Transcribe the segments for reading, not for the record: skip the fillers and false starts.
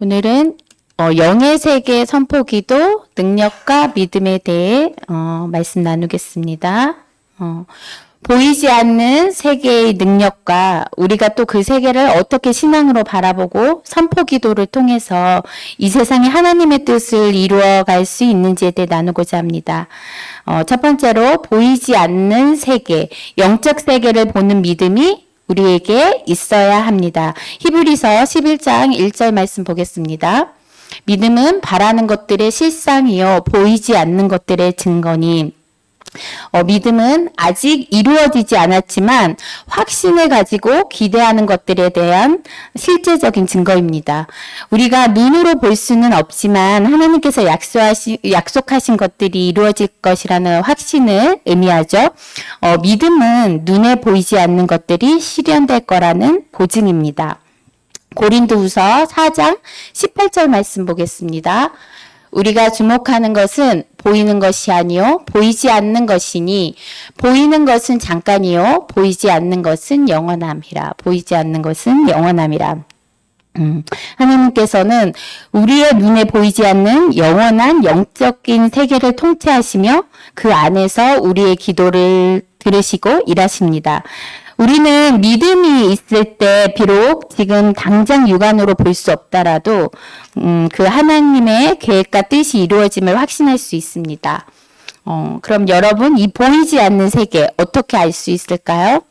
오늘은 영의 세계 선포기도 능력과 믿음에 대해 말씀 나누겠습니다. 보이지 않는 세계의 능력과 우리가 또 그 세계를 어떻게 신앙으로 바라보고 선포기도를 통해서 이 세상에 하나님의 뜻을 이루어갈 수 있는지에 대해 나누고자 합니다. 첫 번째로 보이지 않는 세계, 영적 세계를 보는 믿음이 우리에게 있어야 합니다. 히브리서 11장 1절 말씀 보겠습니다. 믿음은 바라는 것들의 실상이요 보이지 않는 것들의 증거니. 믿음은 아직 이루어지지 않았지만 확신을 가지고 기대하는 것들에 대한 실제적인 증거입니다. 우리가 눈으로 볼 수는 없지만 하나님께서 약속하신 것들이 이루어질 것이라는 확신을 의미하죠. 믿음은 눈에 보이지 않는 것들이 실현될 거라는 보증입니다. 고린도후서 4장 18절 말씀 보겠습니다. 우리가 주목하는 것은 보이는 것이 아니요 보이지 않는 것이니 보이는 것은 잠깐이요 보이지 않는 것은 영원함이라. 보이지 않는 것은 영원함이라. 하나님께서는 우리의 눈에 보이지 않는 영원한 영적인 세계를 통치하시며 그 안에서 우리의 기도를 들으시고 일하십니다. 우리는 믿음이 있을 때 비록 지금 당장 육안으로 볼 수 없더라도 그 하나님의 계획과 뜻이 이루어짐을 확신할 수 있습니다. 그럼 여러분 이 보이지 않는 세계 어떻게 알 수 있을까요?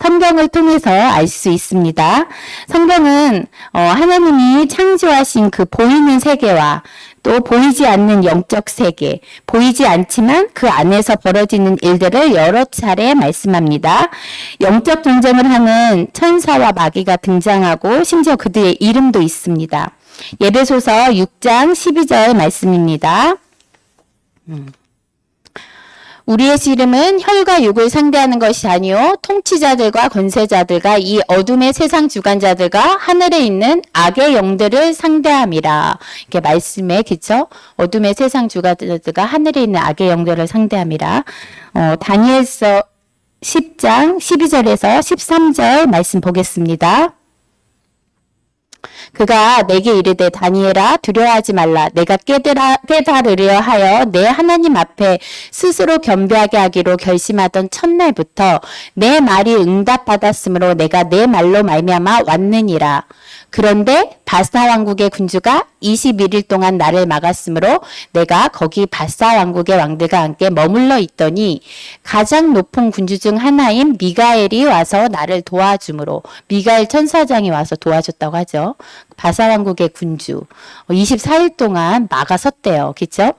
성경을 통해서 알 수 있습니다. 성경은 하나님이 창조하신 그 보이는 세계와 또 보이지 않는 영적 세계, 보이지 않지만 그 안에서 벌어지는 일들을 여러 차례 말씀합니다. 영적 전쟁을 하는 천사와 마귀가 등장하고 심지어 그들의 이름도 있습니다. 예배소서 6장 12절 말씀입니다. 우리의 씨름은 혈과 육을 상대하는 것이 아니요 통치자들과 권세자들과 이 어둠의 세상 주관자들과 하늘에 있는 악의 영들을 상대함이라. 이렇게 말씀에 그쵸? 어둠의 세상 주관자들과 하늘에 있는 악의 영들을 상대함이라. 다니엘서 10장 12절에서 13절 말씀 보겠습니다. 그가 내게 이르되 다니엘아 두려워하지 말라. 내가 깨달으려 하여 내 하나님 앞에 스스로 겸비하게 하기로 결심하던 첫날부터 내 말이 응답받았으므로 내가 내 말로 말미암아 왔느니라. 그런데 바사 왕국의 군주가 21일 동안 나를 막았으므로 내가 거기 바사 왕국의 왕들과 함께 머물러 있더니 가장 높은 군주 중 하나인 미가엘이 와서 나를 도와주므로. 미가엘 천사장이 와서 도와줬다고 하죠. 바사 왕국의 군주 24일 동안 막아섰대요. 그렇죠?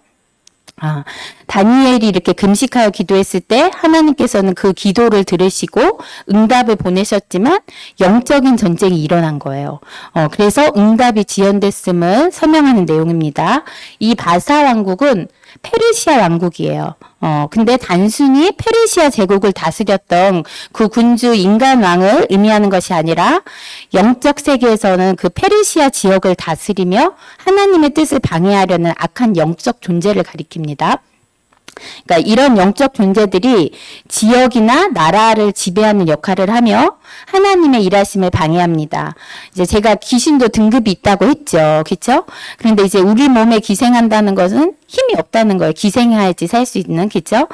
다니엘이 이렇게 금식하여 기도했을 때 하나님께서는 그 기도를 들으시고 응답을 보내셨지만 영적인 전쟁이 일어난 거예요. 그래서 응답이 지연됐음을 설명하는 내용입니다. 이 바사 왕국은 페르시아 왕국이에요. 근데 단순히 페르시아 제국을 다스렸던 그 군주 인간 왕을 의미하는 것이 아니라 영적 세계에서는 그 페르시아 지역을 다스리며 하나님의 뜻을 방해하려는 악한 영적 존재를 가리킵니다. 그러니까 이런 영적 존재들이 지역이나 나라를 지배하는 역할을 하며 하나님의 일하심을 방해합니다. 이제 제가 귀신도 등급이 있다고 했죠. 그렇죠? 그런데 이제 우리 몸에 기생한다는 것은 힘이 없다는 거예요. 기생해야지 살 수 있는, 그렇죠?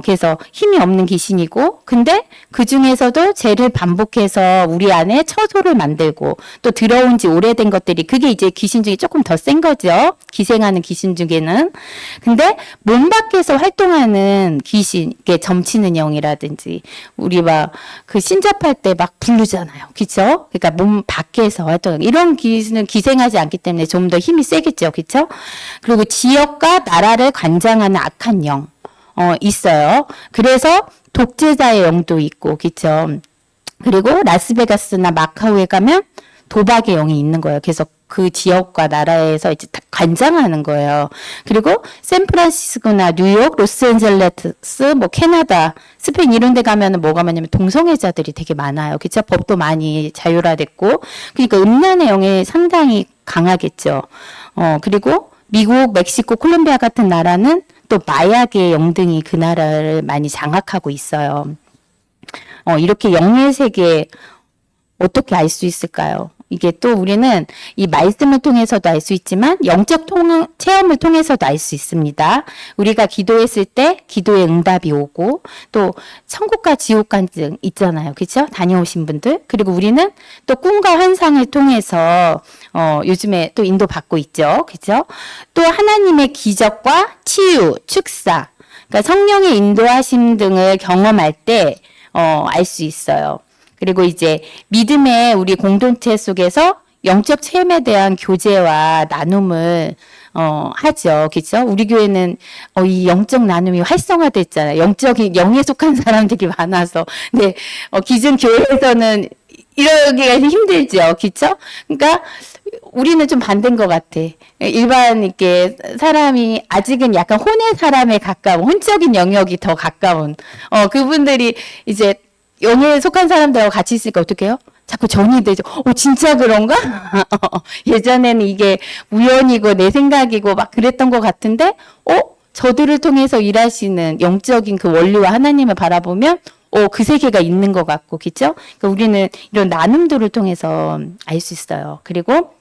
그래서 힘이 없는 귀신이고, 근데 그 중에서도 죄를 반복해서 우리 안에 처소를 만들고 또 들어온 지 오래된 것들이 그게 이제 귀신 중에 조금 더 센 거죠. 기생하는 귀신 중에는. 근데 몸 밖에서 활동하는 귀신, 이게 점치는 영이라든지 우리 막 그 신접할 때 막 부르잖아요. 그렇죠? 그러니까 몸 밖에서 활동. 이런 귀신은 기생하지 않기 때문에 좀 더 힘이 세겠죠. 그렇죠? 그리고 지역과 나라를 관장하는 악한 영 있어요. 그래서 독재자의 영도 있고, 그렇죠? 그리고 라스베가스나 마카오에 가면 도박의 영이 있는 거예요. 그래서 그 지역과 나라에서 이제 관장하는 거예요. 그리고 샌프란시스코나 뉴욕, 로스앤젤레스, 뭐 캐나다, 스페인 이런 데 가면은 뭐가 많냐면 동성애자들이 되게 많아요. 그쵸? 법도 많이 자율화됐고. 그러니까 음란의 영이 상당히 강하겠죠. 그리고 미국, 멕시코, 콜롬비아 같은 나라는 또 마약의 영등이 그 나라를 많이 장악하고 있어요. 이렇게 영의 세계 어떻게 알 수 있을까요? 이게 또 우리는 이 말씀을 통해서도 알 수 있지만 영적 체험을 통해서도 알 수 있습니다. 우리가 기도했을 때 기도의 응답이 오고 또 천국과 지옥 간증 있잖아요. 그렇죠? 다녀오신 분들. 그리고 우리는 또 꿈과 환상을 통해서 요즘에 또 인도받고 있죠. 그렇죠? 또 하나님의 기적과 치유, 축사, 그러니까 성령의 인도하심 등을 경험할 때 알 수 있어요. 그리고 이제 믿음의 우리 공동체 속에서 영적 체험에 대한 교제와 나눔을 하죠. 그렇죠? 우리 교회는 이 영적 나눔이 활성화됐잖아요. 영에 속한 사람들이 많아서. 근데 기존 교회에서는 이러기가 힘들죠. 그렇죠? 그러니까 우리는 좀 반대인 것 같아. 일반 이렇게 사람이 아직은 약간 혼의 사람에 가까운 혼적인 영역이 더 가까운 그분들이 이제 영에 속한 사람들하고 같이 있으니까 어떻게 해요? 자꾸 전이 되죠. 진짜 그런가? 예전에는 이게 우연이고 내 생각이고 막 그랬던 것 같은데, 저들을 통해서 일하시는 영적인 그 원리와 하나님을 바라보면, 그 세계가 있는 것 같고, 그죠? 그러니까 우리는 이런 나눔들을 통해서 알 수 있어요. 그리고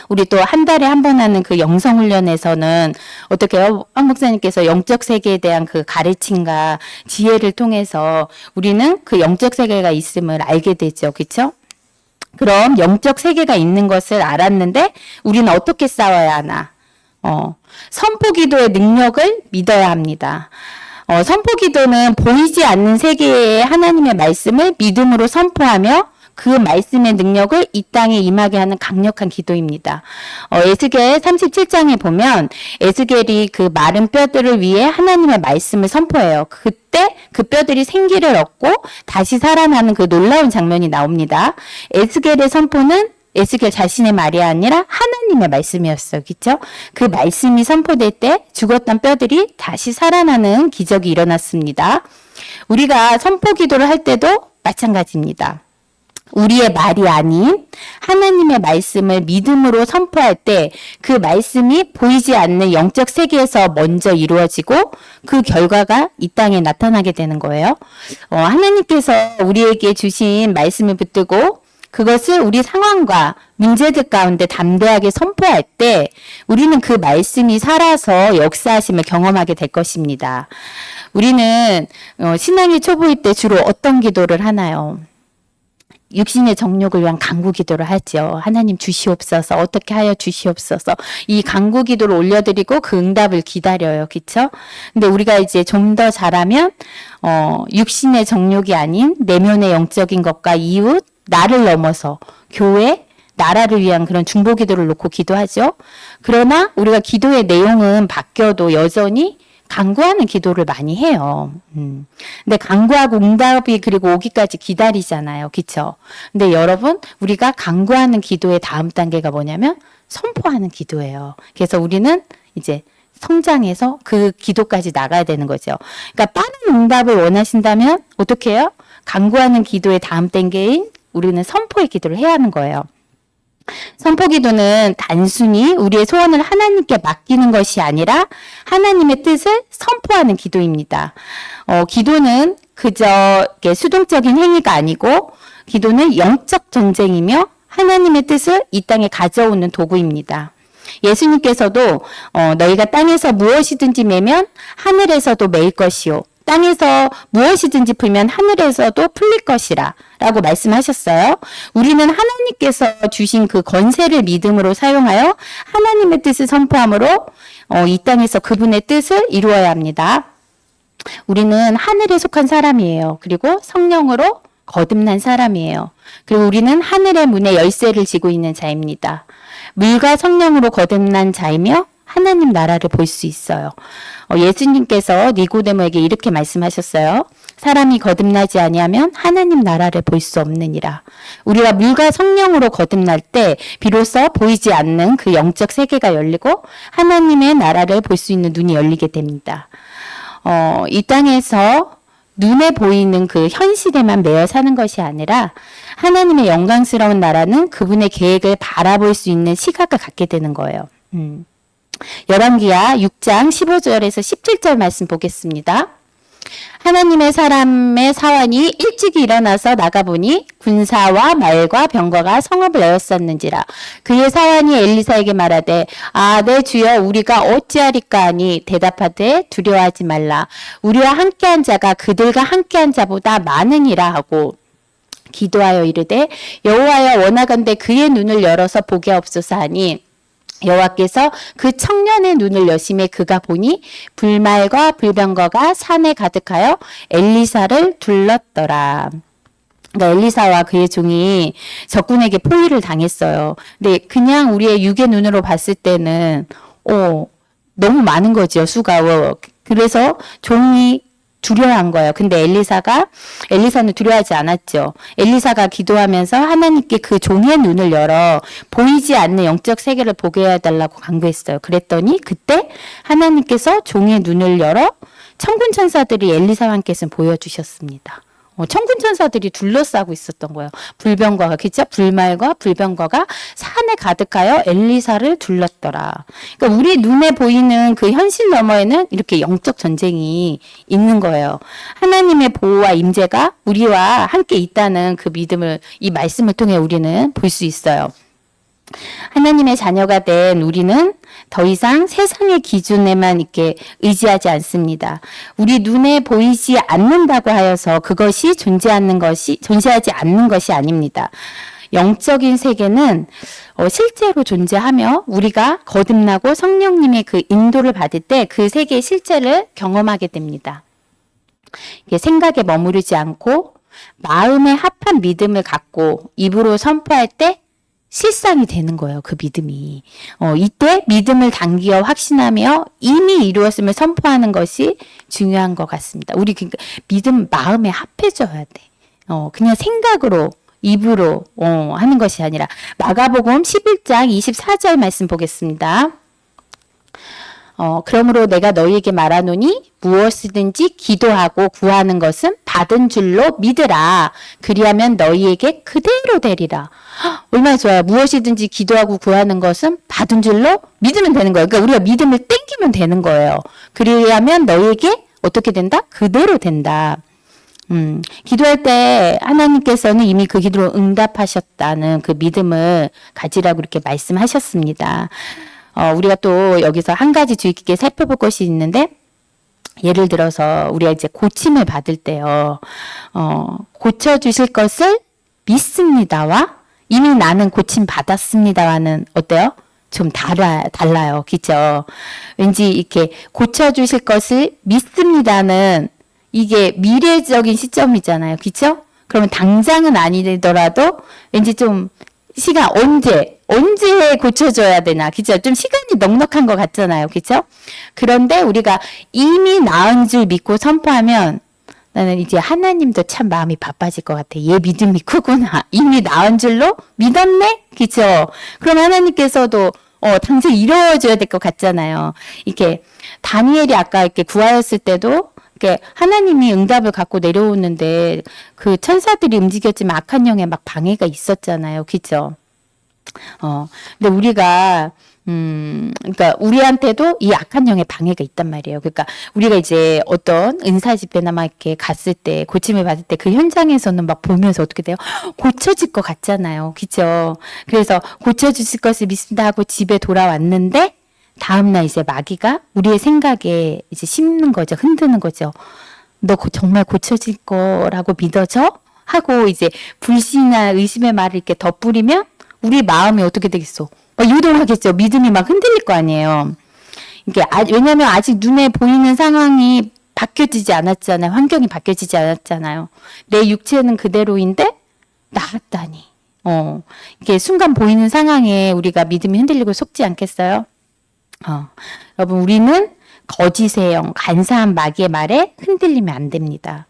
우리 또 한 달에 한 번 하는 그 영성훈련에서는 어떻게 해요? 한 목사님께서 영적 세계에 대한 그 가르침과 지혜를 통해서 우리는 그 영적 세계가 있음을 알게 되죠. 그렇죠? 그럼 영적 세계가 있는 것을 알았는데 우리는 어떻게 싸워야 하나? 선포 기도의 능력을 믿어야 합니다. 선포 기도는 보이지 않는 세계의 하나님의 말씀을 믿음으로 선포하며 그 말씀의 능력을 이 땅에 임하게 하는 강력한 기도입니다. 에스겔 37장에 보면 에스겔이 그 마른 뼈들을 위해 하나님의 말씀을 선포해요. 그때 그 뼈들이 생기를 얻고 다시 살아나는 그 놀라운 장면이 나옵니다. 에스겔의 선포는 에스겔 자신의 말이 아니라 하나님의 말씀이었어요. 그렇죠? 그 말씀이 선포될 때 죽었던 뼈들이 다시 살아나는 기적이 일어났습니다. 우리가 선포 기도를 할 때도 마찬가지입니다. 우리의 말이 아닌 하나님의 말씀을 믿음으로 선포할 때 그 말씀이 보이지 않는 영적 세계에서 먼저 이루어지고 그 결과가 이 땅에 나타나게 되는 거예요. 하나님께서 우리에게 주신 말씀을 붙들고 그것을 우리 상황과 문제들 가운데 담대하게 선포할 때 우리는 그 말씀이 살아서 역사하심을 경험하게 될 것입니다. 우리는 신앙의 초보일 때 주로 어떤 기도를 하나요? 육신의 정욕을 위한 간구 기도를 하죠. 하나님 주시옵소서, 어떻게 하여 주시옵소서. 이 간구 기도를 올려드리고 그 응답을 기다려요. 그렇죠? 근데 우리가 이제 좀 더 잘하면 육신의 정욕이 아닌 내면의 영적인 것과 이웃, 나를 넘어서 교회, 나라를 위한 그런 중보 기도를 놓고 기도하죠. 그러나 우리가 기도의 내용은 바뀌어도 여전히 간구하는 기도를 많이 해요. 근데 간구하고 응답이 그리고 오기까지 기다리잖아요. 그쵸? 근데 여러분, 우리가 간구하는 기도의 다음 단계가 뭐냐면 선포하는 기도예요. 그래서 우리는 이제 성장해서 그 기도까지 나가야 되는 거죠. 그러니까 빠른 응답을 원하신다면 어떻게 해요? 간구하는 기도의 다음 단계인 우리는 선포의 기도를 해야 하는 거예요. 선포 기도는 단순히 우리의 소원을 하나님께 맡기는 것이 아니라 하나님의 뜻을 선포하는 기도입니다. 기도는 그저 수동적인 행위가 아니고 기도는 영적 전쟁이며 하나님의 뜻을 이 땅에 가져오는 도구입니다. 예수님께서도 너희가 땅에서 무엇이든지 매면 하늘에서도 매일 것이요. 땅에서 무엇이든지 풀면 하늘에서도 풀릴 것이라 라고 말씀하셨어요. 우리는 하나님께서 주신 그 권세를 믿음으로 사용하여 하나님의 뜻을 선포함으로 이 땅에서 그분의 뜻을 이루어야 합니다. 우리는 하늘에 속한 사람이에요. 그리고 성령으로 거듭난 사람이에요. 그리고 우리는 하늘의 문에 열쇠를 쥐고 있는 자입니다. 물과 성령으로 거듭난 자이며 하나님 나라를 볼 수 있어요. 예수님께서 니고데모에게 이렇게 말씀하셨어요. 사람이 거듭나지 아니하면 하나님 나라를 볼 수 없느니라. 우리가 물과 성령으로 거듭날 때 비로소 보이지 않는 그 영적 세계가 열리고 하나님의 나라를 볼 수 있는 눈이 열리게 됩니다. 이 땅에서 눈에 보이는 그 현실에만 매여 사는 것이 아니라 하나님의 영광스러운 나라는 그분의 계획을 바라볼 수 있는 시각을 갖게 되는 거예요. 열왕기하 6장 15절에서 17절 말씀 보겠습니다. 하나님의 사람의 사환이 일찍이 일어나서 나가보니 군사와 말과 병거가 성읍을 에웠었는지라. 그의 사환이 엘리사에게 말하되 내 주여 우리가 어찌하리까 하니 대답하되 두려워하지 말라. 우리와 함께한 자가 그들과 함께한 자보다 많으니라 하고 기도하여 이르되 여호와여 원하건대 그의 눈을 열어서 보게 없소서 하니 여호와께서 그 청년의 눈을 여심해 그가 보니 불말과 불병거가 산에 가득하여 엘리사를 둘렀더라. 그러니까 엘리사와 그의 종이 적군에게 포위를 당했어요. 근데 그냥 우리의 육의 눈으로 봤을 때는 너무 많은 거죠, 수가. 그래서 종이 두려워한 거예요. 근데 엘리사는 두려워하지 않았죠. 엘리사가 기도하면서 하나님께 그 종의 눈을 열어 보이지 않는 영적 세계를 보게 해달라고 간구했어요. 그랬더니 그때 하나님께서 종의 눈을 열어 천군 천사들이 엘리사와 함께서 보여주셨습니다. 천군 천사들이 둘러싸고 있었던 거예요. 불병거가, 그죠? 불말과 불병거가 산에 가득하여 엘리사를 둘렀더라. 그러니까 우리 눈에 보이는 그 현실 너머에는 이렇게 영적 전쟁이 있는 거예요. 하나님의 보호와 임재가 우리와 함께 있다는 그 믿음을, 이 말씀을 통해 우리는 볼 수 있어요. 하나님의 자녀가 된 우리는 더 이상 세상의 기준에만 이렇게 의지하지 않습니다. 우리 눈에 보이지 않는다고 하여서 그것이 존재하지 않는 것이 아닙니다. 영적인 세계는 실제로 존재하며 우리가 거듭나고 성령님의 그 인도를 받을 때 그 세계의 실제를 경험하게 됩니다. 생각에 머무르지 않고 마음에 합한 믿음을 갖고 입으로 선포할 때 실상이 되는 거예요. 그 믿음이. 이때 믿음을 당기어 확신하며 이미 이루었음을 선포하는 것이 중요한 것 같습니다. 우리 그러니까 믿음 마음에 합해져야 돼. 그냥 생각으로 입으로 하는 것이 아니라 마가복음 11장 24절 말씀 보겠습니다. 그러므로 내가 너희에게 말하노니 무엇이든지 기도하고 구하는 것은 받은 줄로 믿으라. 그리하면 너희에게 그대로 되리라. 얼마나 좋아요. 무엇이든지 기도하고 구하는 것은 받은 줄로 믿으면 되는 거예요. 그러니까 우리가 믿음을 땡기면 되는 거예요. 그리하면 너희에게 어떻게 된다? 그대로 된다. 기도할 때 하나님께서는 이미 그 기도로 응답하셨다는 그 믿음을 가지라고 이렇게 말씀하셨습니다. 우리가 또 여기서 한 가지 주의 깊게 살펴볼 것이 있는데, 예를 들어서 우리가 이제 고침을 받을 때요, 고쳐주실 것을 믿습니다와 이미 나는 고침 받았습니다와는 어때요? 좀 달라요. 그죠? 왠지 이렇게 고쳐주실 것을 믿습니다는 이게 미래적인 시점이잖아요. 그죠? 그러면 당장은 아니더라도 왠지 좀 시간 언제 고쳐줘야 되나, 그죠? 좀 시간이 넉넉한 것 같잖아요, 그죠? 그런데 우리가 이미 나은 줄 믿고 선포하면 나는 이제 하나님도 참 마음이 바빠질 것 같아. 얘 믿음이 크구나. 이미 나은 줄로 믿었네, 그죠? 그럼 하나님께서도 당장 이루어져야 될 것 같잖아요. 이렇게 다니엘이 아까 이렇게 구하였을 때도 하나님이 응답을 갖고 내려오는데 그 천사들이 움직였지만 악한 영에 막 방해가 있었잖아요. 그죠? 근데 우리가 그러니까 우리한테도 이 악한 영의 방해가 있단 말이에요. 그러니까 우리가 이제 어떤 은사 집회나 막 이렇게 갔을 때, 고침을 받을 때 그 현장에서는 막 보면서 어떻게 돼요? 고쳐질 것 같잖아요. 그죠? 그래서 고쳐주실 것을 믿습니다 하고 집에 돌아왔는데 다음날 이제 마귀가 우리의 생각에 이제 심는 거죠. 흔드는 거죠. 너 정말 고쳐질 거라고 믿어져? 하고 이제 불신이나 의심의 말을 이렇게 덧뿌리면 우리 마음이 어떻게 되겠어? 요동하겠죠. 믿음이 막 흔들릴 거 아니에요. 이게 왜냐면 아직 눈에 보이는 상황이 바뀌어지지 않았잖아요. 환경이 바뀌어지지 않았잖아요. 내 육체는 그대로인데 나았다니. 이게 순간 보이는 상황에 우리가 믿음이 흔들리고 속지 않겠어요? 여러분, 우리는 거짓의 영, 간사한 마귀의 말에 흔들리면 안 됩니다.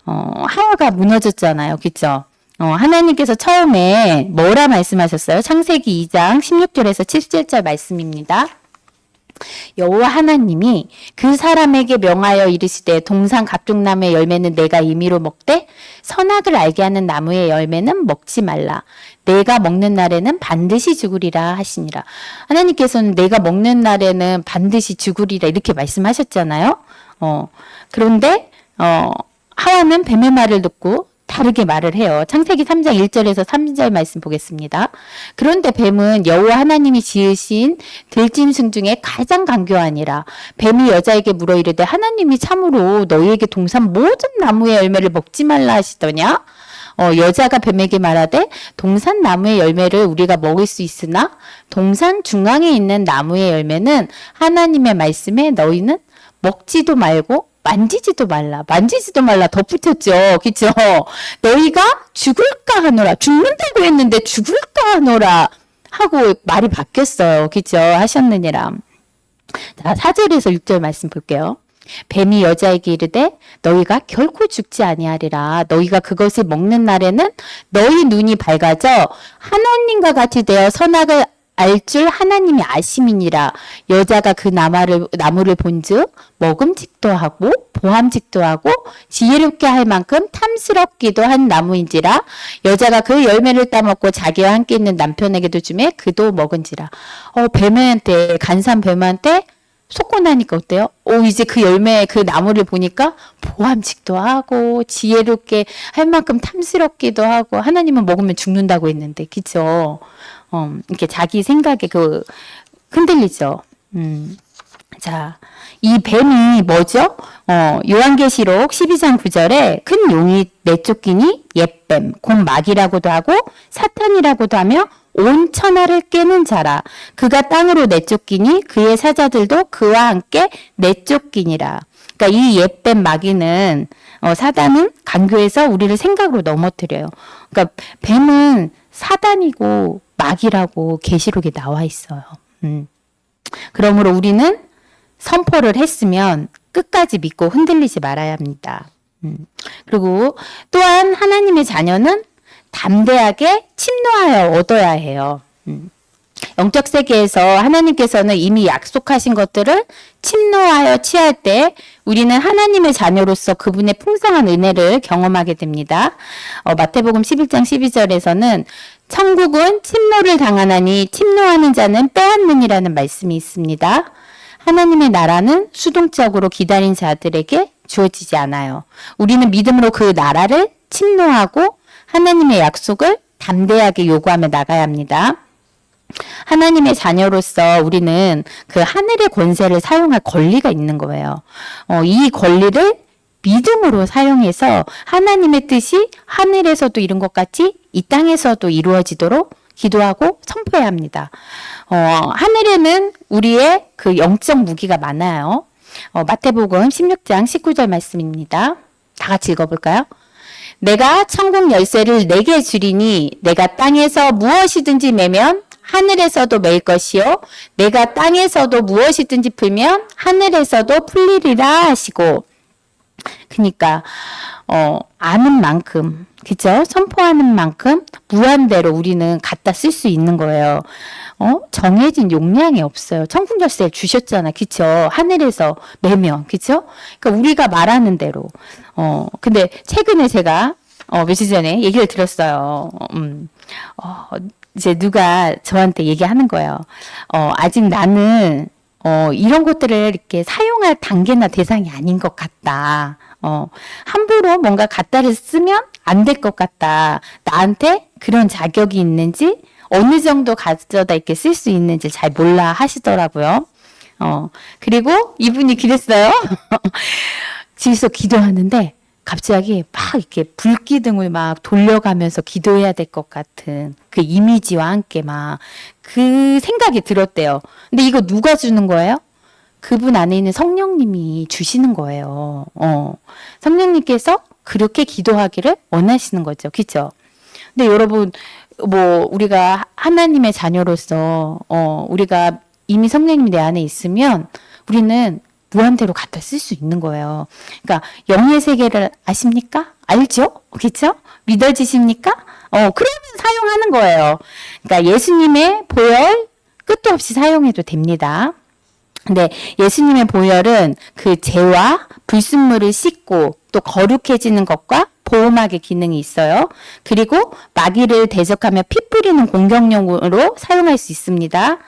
하와가 무너졌잖아요. 그죠? 하나님께서 처음에 뭐라 말씀하셨어요? 창세기 2장 16절에서 17절 말씀입니다. 여호와 하나님이 그 사람에게 명하여 이르시되 동산 각종나무의 열매는 내가 임의로 먹되 선악을 알게 하는 나무의 열매는 먹지 말라. 내가 먹는 날에는 반드시 죽으리라 하시니라. 하나님께서는 내가 먹는 날에는 반드시 죽으리라 이렇게 말씀하셨잖아요. 그런데 하와는 뱀의 말을 듣고 다르게 말을 해요. 창세기 3장 1절에서 3절 말씀 보겠습니다. 그런데 뱀은 여호와 하나님이 지으신 들짐승 중에 가장 강교하니라. 뱀이 여자에게 물어 이르되 하나님이 참으로 너희에게 동산 모든 나무의 열매를 먹지 말라 하시더냐? 여자가 뱀에게 말하되 동산 나무의 열매를 우리가 먹을 수 있으나 동산 중앙에 있는 나무의 열매는 하나님의 말씀에 너희는 먹지도 말고 만지지도 말라. 만지지도 말라 덧붙였죠. 그쵸? 너희가 죽을까 하노라. 죽는다고 했는데 죽을까 하노라 하고 말이 바뀌었어요. 그쵸? 하셨느니라. 자, 4절에서 6절 말씀 볼게요. 뱀이 여자에게 이르되 너희가 결코 죽지 아니하리라. 너희가 그것을 먹는 날에는 너희 눈이 밝아져 하나님과 같이 되어 선악을 알 줄 하나님이 아심이니라. 여자가 그 나무를 본즉 먹음직도 하고 보암직도 하고 지혜롭게 할 만큼 탐스럽기도 한 나무인지라. 여자가 그 열매를 따먹고 자기와 함께 있는 남편에게도 주매 그도 먹은지라. 뱀한테 간사한 뱀한테 속고 나니까 어때요? 이제 그 열매, 그 나무를 보니까 보암직도 하고 지혜롭게 할 만큼 탐스럽기도 하고 하나님은 먹으면 죽는다고 했는데, 그쵸? 이렇게 자기 생각에 흔들리죠. 자, 이 뱀이 뭐죠? 요한계시록 12장 9절에 큰 용이 내쫓기니 옛뱀, 곧 마귀라고도 하고 사탄이라고도 하며 온 천하를 깨는 자라. 그가 땅으로 내쫓기니 그의 사자들도 그와 함께 내쫓기니라. 그러니까 이 옛뱀 마귀는 사단은 간교해서 우리를 생각으로 넘어뜨려요. 그러니까 뱀은 사단이고 마귀라고 계시록에 나와 있어요. 그러므로 우리는 선포를 했으면 끝까지 믿고 흔들리지 말아야 합니다. 그리고 또한 하나님의 자녀는 담대하게 침노하여 얻어야 해요. 영적 세계에서 하나님께서는 이미 약속하신 것들을 침노하여 취할 때 우리는 하나님의 자녀로서 그분의 풍성한 은혜를 경험하게 됩니다. 마태복음 11장 12절에서는 천국은 침노를 당하나니 침노하는 자는 빼앗느니라는 말씀이 있습니다. 하나님의 나라는 수동적으로 기다린 자들에게 주어지지 않아요. 우리는 믿음으로 그 나라를 침노하고 하나님의 약속을 담대하게 요구하며 나가야 합니다. 하나님의 자녀로서 우리는 그 하늘의 권세를 사용할 권리가 있는 거예요. 이 권리를 믿음으로 사용해서 하나님의 뜻이 하늘에서도 이룬 것 같이 이 땅에서도 이루어지도록 기도하고 선포해야 합니다. 하늘에는 우리의 그 영적 무기가 많아요. 마태복음 16장 19절 말씀입니다. 다 같이 읽어볼까요? 내가 천국 열쇠를 내게 주리니 내가 땅에서 무엇이든지 매면 하늘에서도 매일 것이요 내가 땅에서도 무엇이든지 풀면 하늘에서도 풀리리라 하시고. 그러니까 아는 만큼, 그죠? 선포하는 만큼 무한대로 우리는 갖다 쓸 수 있는 거예요. 정해진 용량이 없어요. 천국 열쇠를 주셨잖아, 그쵸? 하늘에서 매면, 그쵸? 그러니까 우리가 말하는 대로. 근데 최근에 제가 며칠 전에 얘기를 들었어요. 이제 누가 저한테 얘기하는 거예요. 아직 나는 이런 것들을 이렇게 사용할 단계나 대상이 아닌 것 같다. 함부로 뭔가 갖다를 쓰면 안 될 것 같다. 나한테 그런 자격이 있는지 어느 정도 가져다 이렇게 쓸 수 있는지 잘 몰라 하시더라고요. 그리고 이분이 그랬어요. 집에서 기도하는데 갑자기 막 이렇게 불기둥을 막 돌려가면서 기도해야 될 것 같은 그 이미지와 함께 막 그 생각이 들었대요. 근데 이거 누가 주는 거예요? 그분 안에 있는 성령님이 주시는 거예요. 성령님께서 그렇게 기도하기를 원하시는 거죠. 그렇죠? 근데 여러분 우리가 하나님의 자녀로서 우리가 이미 성령님이 내 안에 있으면 우리는 무한대로 갖다 쓸 수 있는 거예요. 그러니까 영의 세계를 아십니까? 알죠? 그렇죠? 믿어지십니까? 그러면 사용하는 거예요. 그러니까 예수님의 보혈 끝도 없이 사용해도 됩니다. 근데 예수님의 보혈은 그 죄와 불순물을 씻고 또 거룩해지는 것과 보호막의 기능이 있어요. 그리고 마귀를 대적하며 피 뿌리는 공격용으로 사용할 수 있습니다.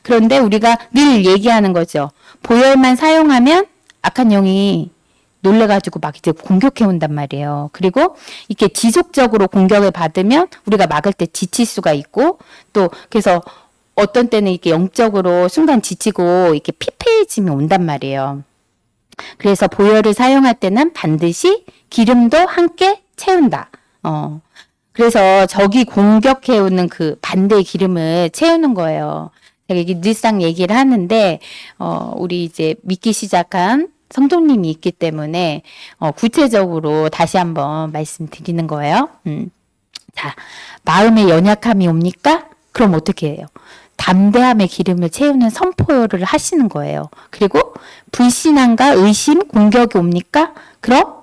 그런데 우리가 늘 얘기하는 거죠. 보혈만 사용하면 악한 영이 놀래가지고 막 이제 공격해 온단 말이에요. 그리고 이렇게 지속적으로 공격을 받으면 우리가 막을 때 지칠 수가 있고, 또 그래서 어떤 때는 이렇게 영적으로 순간 지치고 이렇게 피폐해짐이 온단 말이에요. 그래서 보혈을 사용할 때는 반드시 기름도 함께 채운다. 그래서 적이 공격해 오는 그 반대의 기름을 채우는 거예요. 제가 이게 늘상 얘기를 하는데, 우리 이제 믿기 시작한 성도님이 있기 때문에, 구체적으로 다시 한번 말씀드리는 거예요. 자, 마음의 연약함이 옵니까? 그럼 어떻게 해요? 담대함의 기름을 채우는 선포를 하시는 거예요. 그리고 불신앙과 의심, 공격이 옵니까? 그럼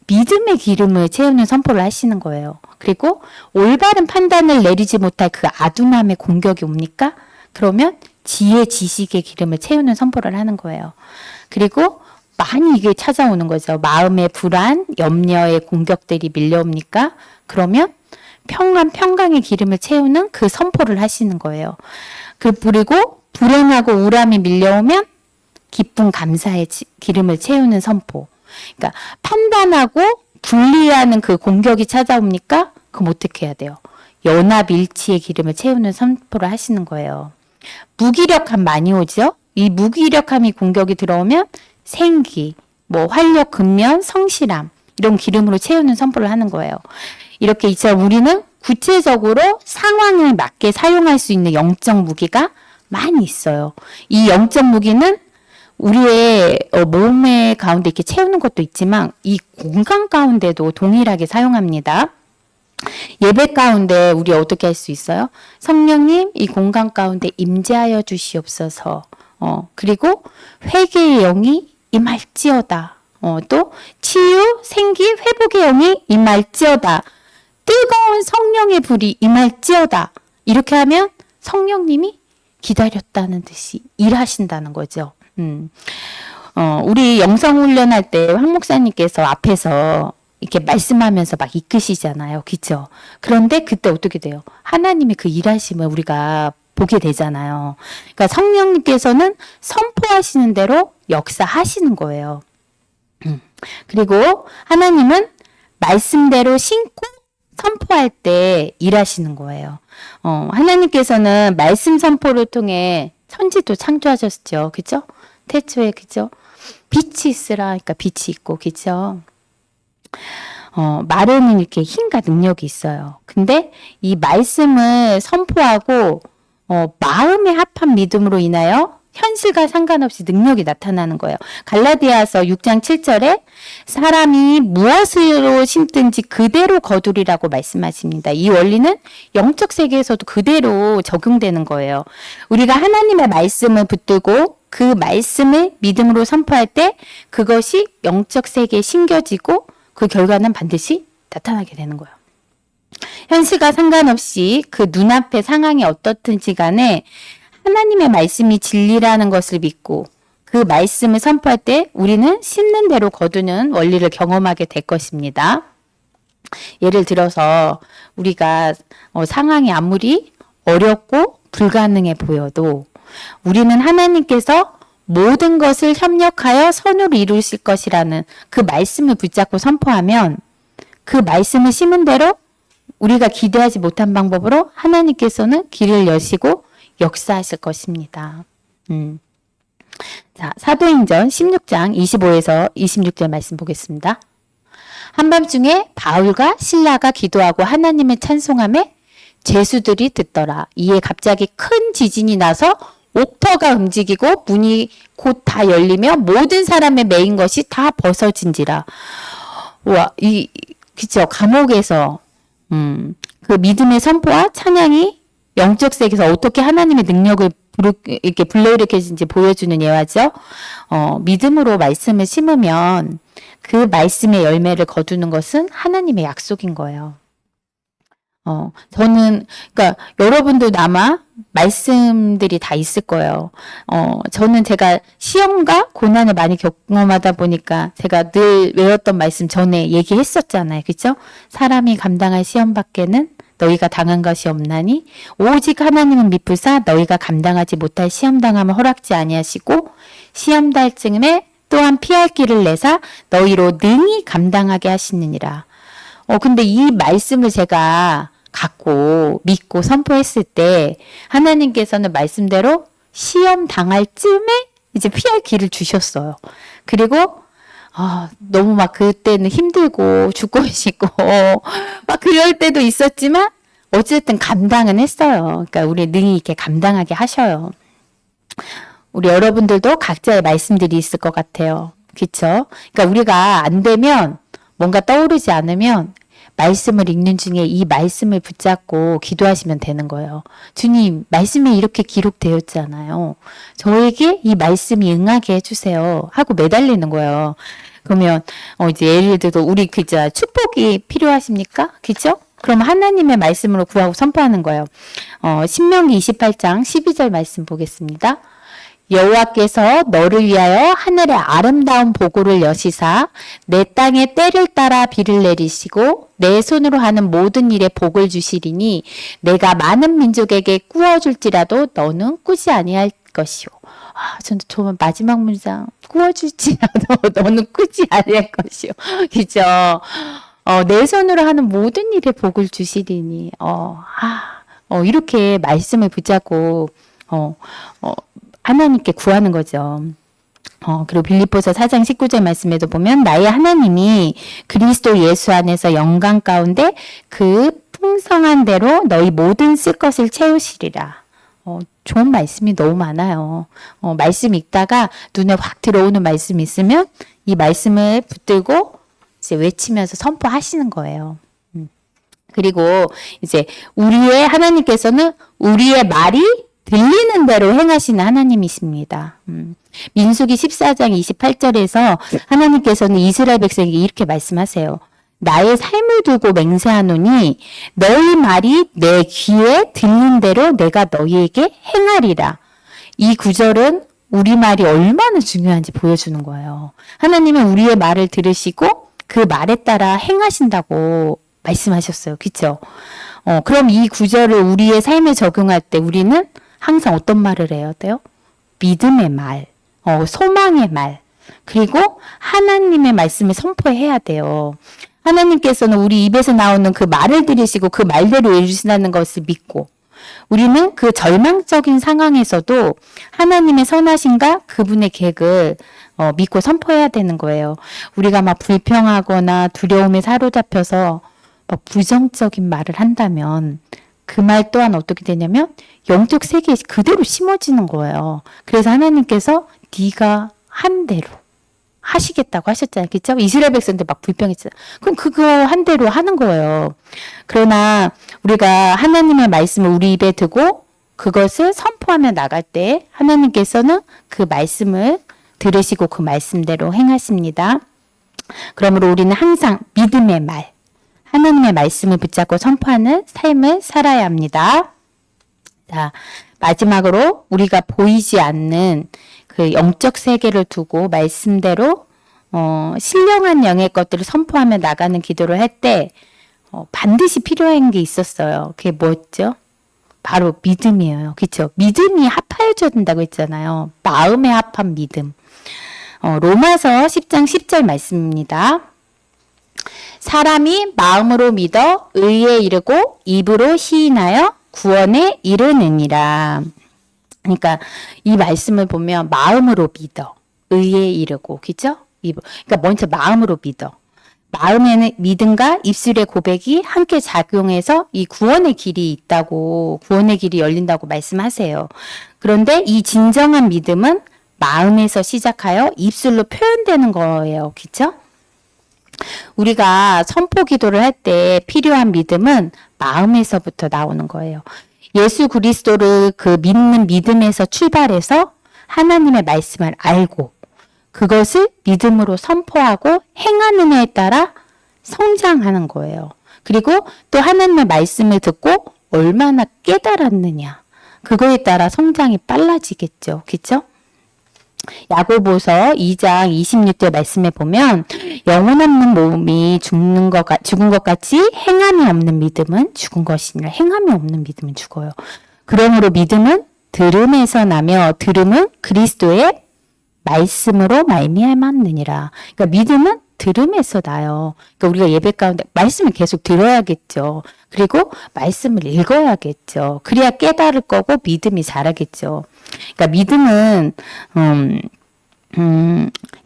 믿음의 기름을 채우는 선포를 하시는 거예요. 그리고 올바른 판단을 내리지 못할 그 아둔함의 공격이 옵니까? 그러면 지혜, 지식의 기름을 채우는 선포를 하는 거예요. 그리고 많이 이게 찾아오는 거죠. 마음의 불안, 염려의 공격들이 밀려옵니까? 그러면 평안, 평강의 기름을 채우는 그 선포를 하시는 거예요. 그리고 불행하고 우울함이 밀려오면 기쁨, 감사의 기름을 채우는 선포. 그러니까 판단하고 분리하는 그 공격이 찾아옵니까? 그럼 어떻게 해야 돼요? 연합, 일치의 기름을 채우는 선포를 하시는 거예요. 무기력함 많이 오죠? 이 무기력함이 공격이 들어오면 생기, 활력, 근면, 성실함 이런 기름으로 채우는 선포를 하는 거예요. 이렇게 이처럼 우리는 구체적으로 상황에 맞게 사용할 수 있는 영적 무기가 많이 있어요. 이 영적 무기는 우리의 몸의 가운데 이렇게 채우는 것도 있지만 이 공간 가운데도 동일하게 사용합니다. 예배 가운데 우리 어떻게 할 수 있어요? 성령님 이 공간 가운데 임재하여 주시옵소서. 그리고 회개의 영이 임할지어다. 또 치유, 생기, 회복의 영이 임할지어다. 뜨거운 성령의 불이 임할지어다. 이렇게 하면 성령님이 기다렸다는 듯이 일하신다는 거죠. 우리 영성훈련할 때 황 목사님께서 앞에서 이렇게 말씀하면서 막 이끄시잖아요. 그렇죠? 그런데 그때 어떻게 돼요? 하나님의 그 일하심을 우리가 보게 되잖아요. 그러니까 성령님께서는 선포하시는 대로 역사하시는 거예요. 그리고 하나님은 말씀대로 신고 선포할 때 일하시는 거예요. 하나님께서는 말씀 선포를 통해 천지도 창조하셨죠. 그죠? 태초에, 그죠? 빛이 있으라. 그러니까 빛이 있고, 그죠? 말에는 이렇게 힘과 능력이 있어요. 근데 이 말씀을 선포하고, 마음에 합한 믿음으로 인하여 현실과 상관없이 능력이 나타나는 거예요. 갈라디아서 6장 7절에 사람이 무엇으로 심든지 그대로 거두리라고 말씀하십니다. 이 원리는 영적 세계에서도 그대로 적용되는 거예요. 우리가 하나님의 말씀을 붙들고 그 말씀을 믿음으로 선포할 때 그것이 영적 세계에 심겨지고 그 결과는 반드시 나타나게 되는 거예요. 현실과 상관없이 그 눈앞의 상황이 어떻든지 간에 하나님의 말씀이 진리라는 것을 믿고 그 말씀을 선포할 때 우리는 심는 대로 거두는 원리를 경험하게 될 것입니다. 예를 들어서 우리가 상황이 아무리 어렵고 불가능해 보여도 우리는 하나님께서 모든 것을 협력하여 선으로 이루실 것이라는 그 말씀을 붙잡고 선포하면 그 말씀을 심은 대로 우리가 기대하지 못한 방법으로 하나님께서는 길을 여시고 역사하실 것입니다. 자, 사도행전 16장 25에서 26절 말씀 보겠습니다. 한밤중에 바울과 실라가 기도하고 하나님을 찬송하며 죄수들이 듣더라. 이에 갑자기 큰 지진이 나서 옥터가 움직이고 문이 곧 다 열리며 모든 사람의 매인 것이 다 벗어진지라. 와, 그쵸. 감옥에서 그 믿음의 선포와 찬양이 영적 세계에서 어떻게 하나님의 능력을 이렇게 불러일으켜진지 보여주는 예화죠. 믿음으로 말씀을 심으면 그 말씀의 열매를 거두는 것은 하나님의 약속인 거예요. 저는, 그러니까 여러분도 아마 말씀들이 다 있을 거예요. 저는 제가 시험과 고난을 많이 경험하다 보니까 제가 늘 외웠던 말씀 전에 얘기했었잖아요. 그죠? 사람이 감당할 시험 밖에는 너희가 당한 것이 없나니 오직 하나님은 미쁘사 너희가 감당하지 못할 시험 당함을 허락지 아니하시고 시험 달 즈음에 또한 피할 길을 내사 너희로 능히 감당하게 하시느니라. 근데 이 말씀을 제가 갖고 믿고 선포했을 때 하나님께서는 말씀대로 시험 당할 쯤에 이제 피할 길을 주셨어요. 그리고 너무 막 그때는 힘들고 죽고 싶고 막 그럴 때도 있었지만 어쨌든 감당은 했어요. 그러니까 우리 능히 이렇게 감당하게 하셔요. 우리 여러분들도 각자의 말씀들이 있을 것 같아요. 그렇죠? 그러니까 우리가 안 되면 뭔가 떠오르지 않으면 말씀을 읽는 중에 이 말씀을 붙잡고 기도하시면 되는 거예요. 주님, 말씀이 이렇게 기록되었잖아요. 저에게 이 말씀이 응하게 해주세요. 하고 매달리는 거예요. 그러면 이제 예를 들어 우리 그자 축복이 필요하십니까? 그죠? 그럼 하나님의 말씀으로 구하고 선포하는 거예요. 신명기 28장 12절 말씀 보겠습니다. 여호와께서 너를 위하여 하늘의 아름다운 보고를 여시사 내 땅에 때를 따라 비를 내리시고 내 손으로 하는 모든 일에 복을 주시리니 내가 많은 민족에게 꾸어줄지라도 너는 꾸지 아니할 것이요. 저는 마지막 문장 꾸어줄지라도 너는 꾸지 아니할 것이요. 그죠? 내 손으로 하는 모든 일에 복을 주시리니 이렇게 말씀을 붙잡고 하나님께 구하는 거죠. 그리고 빌립보서 4장 19절 말씀에도 보면 나의 하나님이 그리스도 예수 안에서 영광 가운데 그 풍성한 대로 너희 모든 쓸 것을 채우시리라. 좋은 말씀이 너무 많아요. 말씀 읽다가 눈에 확 들어오는 말씀이 있으면 이 말씀을 붙들고 이제 외치면서 선포하시는 거예요. 그리고 이제 하나님께서는 우리의 말이 들리는 대로 행하시는 하나님이십니다. 민수기 14장 28절에서 하나님께서는 이스라엘 백성에게 이렇게 말씀하세요. 나의 삶을 두고 맹세하노니 너희 말이 내 귀에 들린 대로 내가 너희에게 행하리라. 이 구절은 우리 말이 얼마나 중요한지 보여주는 거예요. 하나님은 우리의 말을 들으시고 그 말에 따라 행하신다고 말씀하셨어요. 그렇죠? 그럼 이 구절을 우리의 삶에 적용할 때 우리는 항상 어떤 말을 해야 돼요? 믿음의 말, 소망의 말, 그리고 하나님의 말씀을 선포해야 돼요. 하나님께서는 우리 입에서 나오는 그 말을 들으시고 그 말대로 해주신다는 것을 믿고 우리는 그 절망적인 상황에서도 하나님의 선하심과 그분의 계획을 믿고 선포해야 되는 거예요. 우리가 막 불평하거나 두려움에 사로잡혀서 막 부정적인 말을 한다면 그 말 또한 어떻게 되냐면 영적 세계에 그대로 심어지는 거예요. 그래서 하나님께서 네가 한 대로 하시겠다고 하셨잖아요. 그렇죠? 이스라엘 백성들 막 불평했잖아요. 그럼 그거 한 대로 하는 거예요. 그러나 우리가 하나님의 말씀을 우리 입에 두고 그것을 선포하며 나갈 때 하나님께서는 그 말씀을 들으시고 그 말씀대로 행하십니다. 그러므로 우리는 항상 믿음의 말, 하나님의 말씀을 붙잡고 선포하는 삶을 살아야 합니다. 자, 마지막으로 우리가 보이지 않는 그 영적 세계를 두고 말씀대로 신령한 영의 것들을 선포하며 나가는 기도를 할 때 반드시 필요한 게 있었어요. 그게 뭐였죠? 바로 믿음이에요. 그렇죠? 믿음이 합하여져야 된다고 했잖아요. 마음에 합한 믿음. 로마서 10장 10절 말씀입니다. 사람이 마음으로 믿어 의에 이르고 입으로 시인하여 구원에 이르느니라. 그러니까 이 말씀을 보면 마음으로 믿어 의에 이르고, 그죠? 그러니까 먼저 마음으로 믿어. 마음에는 믿음과 입술의 고백이 함께 작용해서 이 구원의 길이 있다고, 구원의 길이 열린다고 말씀하세요. 그런데 이 진정한 믿음은 마음에서 시작하여 입술로 표현되는 거예요. 그렇죠? 우리가 선포 기도를 할 때 필요한 믿음은 마음에서부터 나오는 거예요. 예수 그리스도를 그 믿는 믿음에서 출발해서 하나님의 말씀을 알고 그것을 믿음으로 선포하고 행하는 해에 따라 성장하는 거예요. 그리고 또 하나님의 말씀을 듣고 얼마나 깨달았느냐. 그거에 따라 성장이 빨라지겠죠. 그렇죠? 야고보서 2장 26절 말씀에 보면 영혼 없는 몸이 죽은 것 같이 행함이 없는 믿음은 죽은 것이니라. 행함이 없는 믿음은 죽어요. 그러므로 믿음은 들음에서 나며 들음은 그리스도의 말씀으로 말미암았느니라. 그러니까 믿음은 들음에서 나요. 그러니까 우리가 예배 가운데 말씀을 계속 들어야겠죠. 그리고 말씀을 읽어야겠죠. 그래야 깨달을 거고 믿음이 자라겠죠. 그러니까 믿음은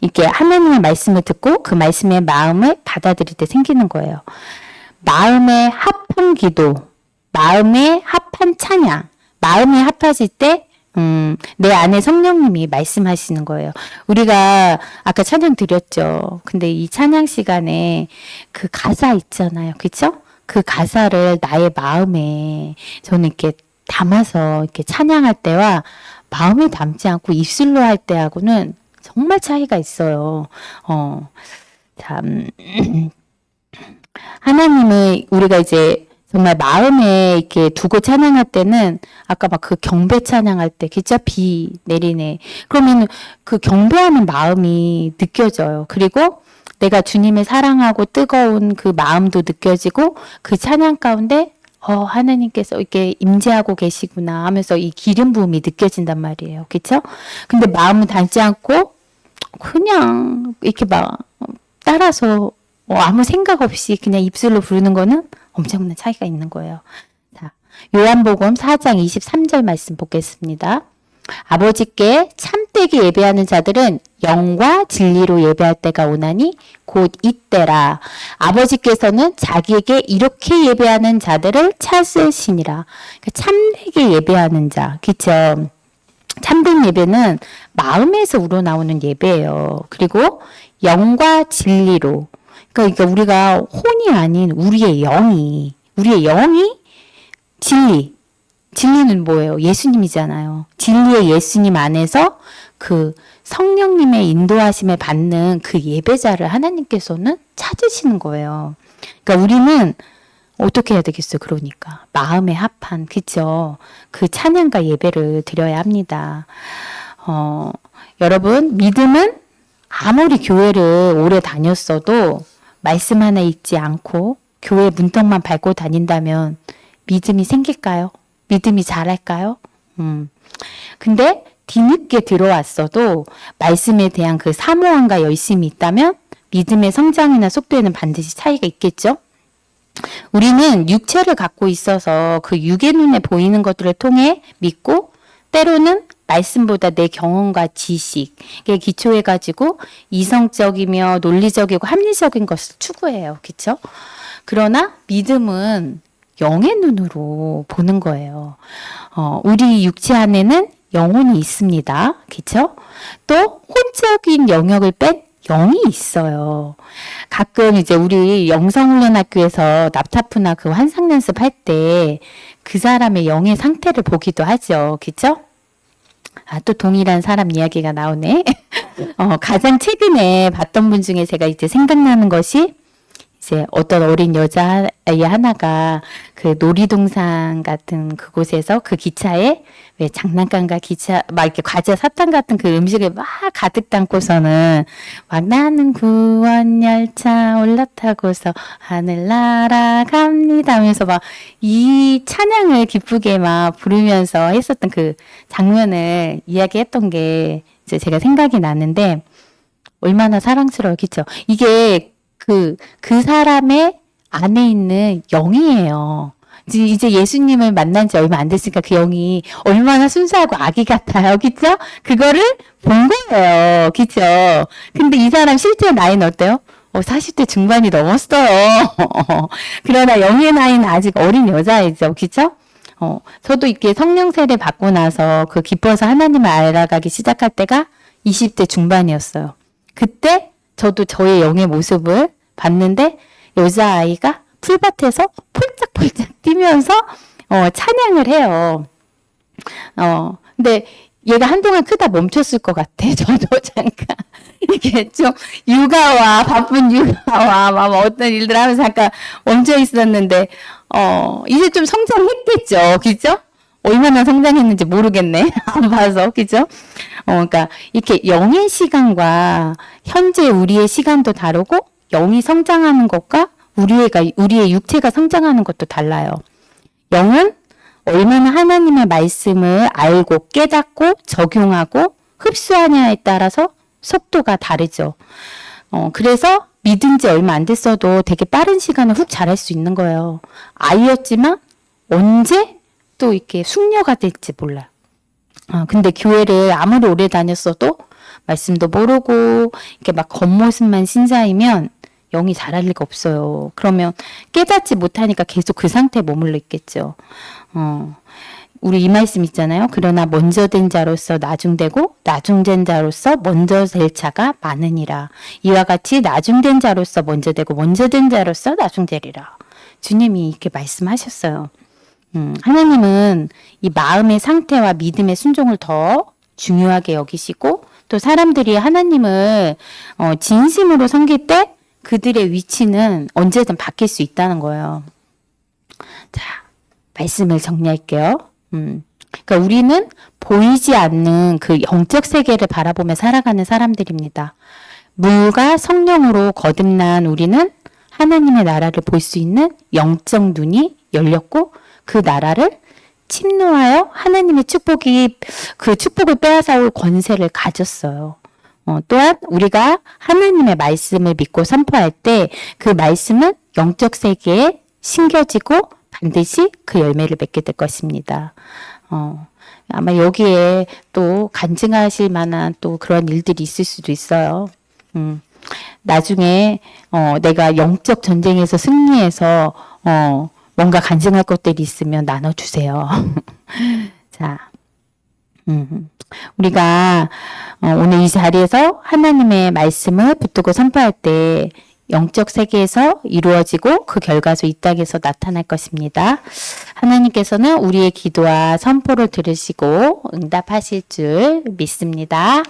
이렇게 하나님의 말씀을 듣고 그 말씀의 마음을 받아들일 때 생기는 거예요. 마음의 합한 기도, 마음의 합한 찬양, 마음이 합해질 때 내 안에 성령님이 말씀하시는 거예요. 우리가 아까 찬양 드렸죠. 근데 이 찬양 시간에 그 가사 있잖아요. 그쵸? 그 가사를 나의 마음에 저는 이렇게 담아서 이렇게 찬양할 때와 마음에 담지 않고 입술로 할 때하고는 정말 차이가 있어요. 참, 하나님을 우리가 이제 정말 마음에 이렇게 두고 찬양할 때는 아까 막 그 경배 찬양할 때 진짜 비 내리네. 그러면 그 경배하는 마음이 느껴져요. 그리고 내가 주님을 사랑하고 뜨거운 그 마음도 느껴지고 그 찬양 가운데 하나님께서 이렇게 임재하고 계시구나 하면서 이 기름 부음이 느껴진단 말이에요. 그렇죠? 근데 마음은 닿지 않고 그냥 이렇게 막 따라서 아무 생각 없이 그냥 입술로 부르는 거는 엄청난 차이가 있는 거예요. 자, 요한복음 4장 23절 말씀 보겠습니다. 아버지께 참되게 예배하는 자들은 영과 진리로 예배할 때가 오나니 곧 이때라. 아버지께서는 자기에게 이렇게 예배하는 자들을 찾으시니라. 그러니까 참되게 예배하는 자, 그쵸? 참된 예배는 마음에서 우러나오는 예배예요. 그리고 영과 진리로. 그러니까 우리가 혼이 아닌 우리의 영이 진리. 진리는 뭐예요? 예수님이잖아요. 진리의 예수님 안에서 그 성령님의 인도하심을 받는 그 예배자를 하나님께서는 찾으시는 거예요. 그러니까 우리는 어떻게 해야 되겠어요? 그러니까 마음에 합한 그쵸? 그 찬양과 예배를 드려야 합니다. 여러분 믿음은 아무리 교회를 오래 다녔어도 말씀 하나 읽지 않고 교회 문턱만 밟고 다닌다면 믿음이 생길까요? 믿음이 자랄까요? 근데 뒤늦게 들어왔어도 말씀에 대한 그 사모함과 열심이 있다면 믿음의 성장이나 속도에는 반드시 차이가 있겠죠? 우리는 육체를 갖고 있어서 그 육의 눈에 보이는 것들을 통해 믿고 때로는 말씀보다 내 경험과 지식에 기초해가지고 이성적이며 논리적이고 합리적인 것을 추구해요. 그렇죠? 그러나 믿음은 영의 눈으로 보는 거예요. 우리 육체 안에는 영혼이 있습니다. 그렇죠? 또 혼적인 영역을 뺀 영이 있어요. 가끔 이제 우리 영성훈련학교에서 납타프나 그 환상 연습할 때 그 사람의 영의 상태를 보기도 하죠. 그렇죠? 또 동일한 사람 이야기가 나오네. 가장 최근에 봤던 분 중에 제가 이제 생각나는 것이 이제 어떤 어린 여자아이 하나가 그 놀이동산 같은 그곳에서 그 기차에 왜 장난감과 기차 막 이렇게 과자 사탕 같은 그 음식을 막 가득 담고서는 막 나는 구원 열차 올라타고서 하늘 날아갑니다 하면서 막 이 찬양을 기쁘게 막 부르면서 했었던 그 장면을 이야기했던 게 이제 제가 생각이 나는데 얼마나 사랑스러워, 그쵸? 이게 그 사람의 안에 있는 영이에요. 이제 예수님을 만난 지 얼마 안 됐으니까 그 영이 얼마나 순수하고 아기 같아요. 그쵸? 그거를 본 거예요. 그쵸? 근데 이 사람 실제 나이는 어때요? 40대 중반이 넘었어요. 그러나 영의 나이는 아직 어린 여자이죠. 그쵸? 저도 이렇게 성령 세례 받고 나서 그 기뻐서 하나님을 알아가기 시작할 때가 20대 중반이었어요. 그때 저도 저의 영의 모습을 봤는데 여자아이가 풀밭에서 폴짝폴짝 뛰면서 찬양을 해요. 근데 얘가 한동안 크다 멈췄을 것 같아. 저도 잠깐 이게 좀 육아와 바쁜 육아와 막 어떤 일들 하면서 잠깐 멈춰 있었는데 이제 좀 성장했겠죠. 그죠? 얼마나 성장했는지 모르겠네. 안 봐서. 그죠? 그러니까 이렇게 영의 시간과 현재 우리의 시간도 다르고 영이 성장하는 것과 우리의 육체가 성장하는 것도 달라요. 영은 얼마나 하나님의 말씀을 알고 깨닫고 적용하고 흡수하냐에 따라서 속도가 다르죠. 그래서 믿은 지 얼마 안 됐어도 되게 빠른 시간에 훅 잘할 수 있는 거예요. 아이였지만 언제 또 이렇게 숙녀가 될지 몰라요. 근데 교회를 아무리 오래 다녔어도 말씀도 모르고 이렇게 막 겉모습만 신자이면 영이 자랄 리가 없어요. 그러면 깨닫지 못하니까 계속 그 상태에 머물러 있겠죠. 우리 이 말씀 있잖아요. 그러나 먼저 된 자로서 나중되고 나중된 자로서 먼저 될 자가 많으니라. 이와 같이 나중된 자로서 먼저 되고 먼저 된 자로서 나중되리라. 주님이 이렇게 말씀하셨어요. 하나님은 이 마음의 상태와 믿음의 순종을 더 중요하게 여기시고 또 사람들이 하나님을 진심으로 섬길 때 그들의 위치는 언제든 바뀔 수 있다는 거예요. 자, 말씀을 정리할게요. 그러니까 우리는 보이지 않는 그 영적 세계를 바라보며 살아가는 사람들입니다. 물과 성령으로 거듭난 우리는 하나님의 나라를 볼 수 있는 영적 눈이 열렸고 그 나라를 침노하여 하나님의 그 축복을 빼앗아올 권세를 가졌어요. 또한 우리가 하나님의 말씀을 믿고 선포할 때 그 말씀은 영적 세계에 심겨지고 반드시 그 열매를 맺게 될 것입니다. 아마 여기에 또 간증하실 만한 또 그런 일들이 있을 수도 있어요. 나중에 내가 영적 전쟁에서 승리해서 뭔가 간증할 것들이 있으면 나눠주세요. 자, 우리가 오늘 이 자리에서 하나님의 말씀을 붙들고 선포할 때 영적 세계에서 이루어지고 그 결과도 이 땅에서 나타날 것입니다. 하나님께서는 우리의 기도와 선포를 들으시고 응답하실 줄 믿습니다.